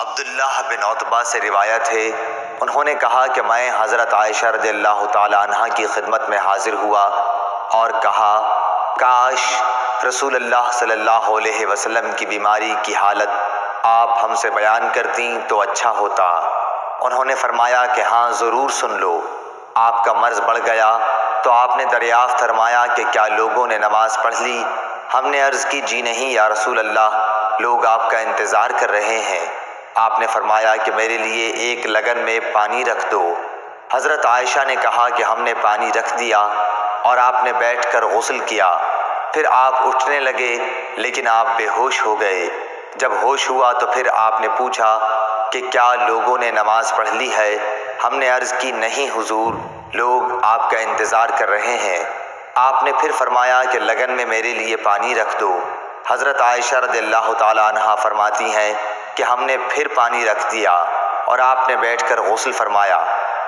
عبداللہ بن عتبہ سے روایت ہے، انہوں نے کہا کہ میں حضرت عائشہ رضی اللہ تعالی عنہ کی خدمت میں حاضر ہوا اور کہا کاش رسول اللہ صلی اللہ علیہ وسلم کی بیماری کی حالت آپ ہم سے بیان کرتیں تو اچھا ہوتا۔ انہوں نے فرمایا کہ ہاں ضرور سن لو۔ آپ کا مرض بڑھ گیا تو آپ نے دریافت فرمایا کہ کیا لوگوں نے نماز پڑھ لی؟ ہم نے عرض کی جی نہیں یا رسول اللہ، لوگ آپ کا انتظار کر رہے ہیں۔ آپ نے فرمایا کہ میرے لیے ایک لگن میں پانی رکھ دو۔ حضرت عائشہ نے کہا کہ ہم نے پانی رکھ دیا اور آپ نے بیٹھ کر غسل کیا۔ پھر آپ اٹھنے لگے لیکن آپ بے ہوش ہو گئے۔ جب ہوش ہوا تو پھر آپ نے پوچھا کہ کیا لوگوں نے نماز پڑھ لی ہے؟ ہم نے عرض کی نہیں حضور، لوگ آپ کا انتظار کر رہے ہیں۔ آپ نے پھر فرمایا کہ لگن میں میرے لیے پانی رکھ دو۔ حضرت عائشہ رضی اللہ تعالی عنہا فرماتی ہیں کہ ہم نے پھر پانی رکھ دیا اور آپ نے بیٹھ کر غسل فرمایا،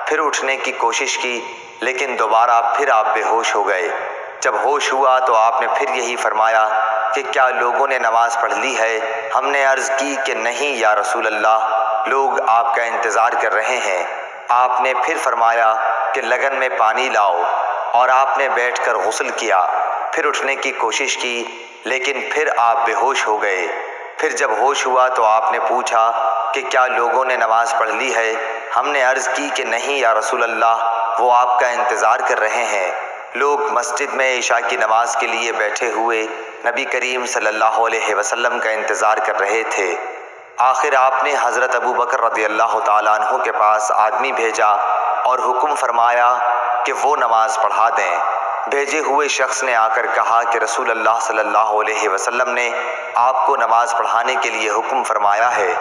پھر اٹھنے کی کوشش کی لیکن دوبارہ پھر آپ بے ہوش ہو گئے۔ جب ہوش ہوا تو آپ نے پھر یہی فرمایا کہ کیا لوگوں نے نماز پڑھ لی ہے؟ ہم نے عرض کی کہ نہیں یا رسول اللہ، لوگ آپ کا انتظار کر رہے ہیں۔ آپ نے پھر فرمایا کہ لگن میں پانی لاؤ اور آپ نے بیٹھ کر غسل کیا، پھر اٹھنے کی کوشش کی لیکن پھر آپ بے ہوش ہو گئے۔ پھر جب ہوش ہوا تو آپ نے پوچھا کہ کیا لوگوں نے نماز پڑھ لی ہے؟ ہم نے عرض کی کہ نہیں یا رسول اللہ، وہ آپ کا انتظار کر رہے ہیں۔ لوگ مسجد میں عشاء کی نماز کے لیے بیٹھے ہوئے نبی کریم صلی اللہ علیہ وسلم کا انتظار کر رہے تھے۔ آخر آپ نے حضرت ابو بکر رضی اللہ تعالیٰ عنہ کے پاس آدمی بھیجا اور حکم فرمایا کہ وہ نماز پڑھا دیں۔ بھیجے ہوئے شخص نے آ کر کہا کہ رسول اللہ صلی اللہ علیہ وسلم نے آپ کو نماز پڑھانے کے لیے حکم فرمایا ہے۔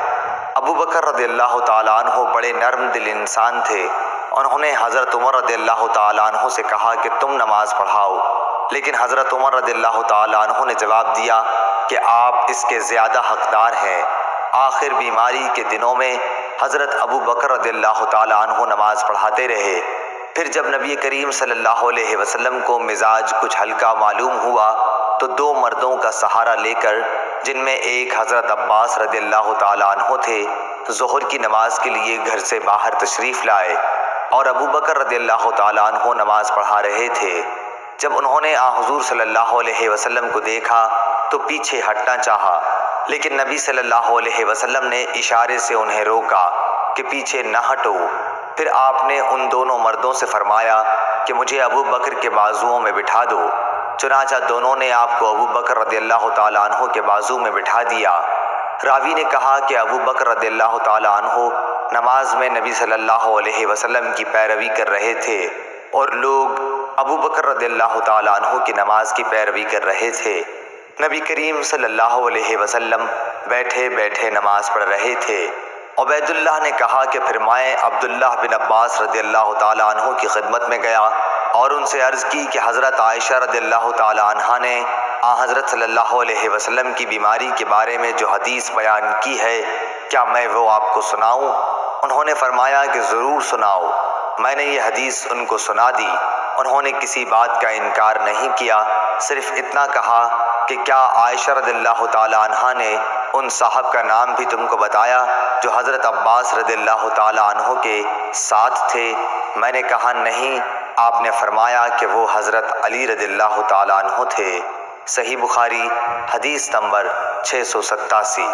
ابو بکر رضی اللہ تعالیٰ عنہ بڑے نرم دل انسان تھے۔ انہوں نے حضرت عمر رضی اللہ تعالیٰ عنہ سے کہا کہ تم نماز پڑھاؤ، لیکن حضرت عمر رضی اللہ تعالیٰ عنہ نے جواب دیا کہ آپ اس کے زیادہ حقدار ہیں۔ آخر بیماری کے دنوں میں حضرت ابو بکر رضی اللہ تعالیٰ عنہ نماز پڑھاتے رہے۔ پھر جب نبی کریم صلی اللہ علیہ وسلم کو مزاج کچھ ہلکا معلوم ہوا تو دو مردوں کا سہارا لے کر، جن میں ایک حضرت عباس رضی اللہ تعالیٰ عنہ تھے، ظہر کی نماز کے لیے گھر سے باہر تشریف لائے اور ابو بکر رضی اللہ تعالیٰ عنہ نماز پڑھا رہے تھے۔ جب انہوں نے حضور صلی اللہ علیہ وسلم کو دیکھا تو پیچھے ہٹنا چاہا، لیکن نبی صلی اللہ علیہ وسلم نے اشارے سے انہیں روکا کہ پیچھے نہ ہٹو۔ پھر آپ نے ان دونوں مردوں سے فرمایا کہ مجھے ابو بکر کے بازوؤں میں بٹھا دو۔ چنانچہ دونوں نے آپ کو ابو بکر رضی اللہ تعالیٰ عنہ کے بازو میں بٹھا دیا۔ راوی نے کہا کہ ابو بکر رضی اللہ تعالیٰ عنہ نماز میں نبی صلی اللہ علیہ وسلم کی پیروی کر رہے تھے اور لوگ ابو بکر رضی اللہ تعالیٰ عنہ کی نماز کی پیروی کر رہے تھے۔ نبی کریم صلی اللہ علیہ وسلم بیٹھے بیٹھے نماز پڑھ رہے تھے۔ عبید اللہ نے کہا کہ پھر میں عبداللہ بن عباس رضی اللہ تعالیٰ عنہ کی خدمت میں گیا اور ان سے عرض کی کہ حضرت عائشہ رضی اللہ تعالیٰ عنہ نے حضرت صلی اللہ علیہ وسلم کی بیماری کے بارے میں جو حدیث بیان کی ہے، کیا میں وہ آپ کو سناؤں؟ انہوں نے فرمایا کہ ضرور سناؤ۔ میں نے یہ حدیث ان کو سنا دی۔ انہوں نے کسی بات کا انکار نہیں کیا، صرف اتنا کہا کہ کیا عائشہ رضی اللہ تعالیٰ عنہ نے ان صاحب کا نام بھی تم کو بتایا جو حضرت عباس رضی اللہ تعالیٰ عنہ کے ساتھ تھے؟ میں نے کہا نہیں۔ آپ نے فرمایا کہ وہ حضرت علی رضی اللہ تعالیٰ عنہ تھے۔ صحیح بخاری حدیث نمبر 687۔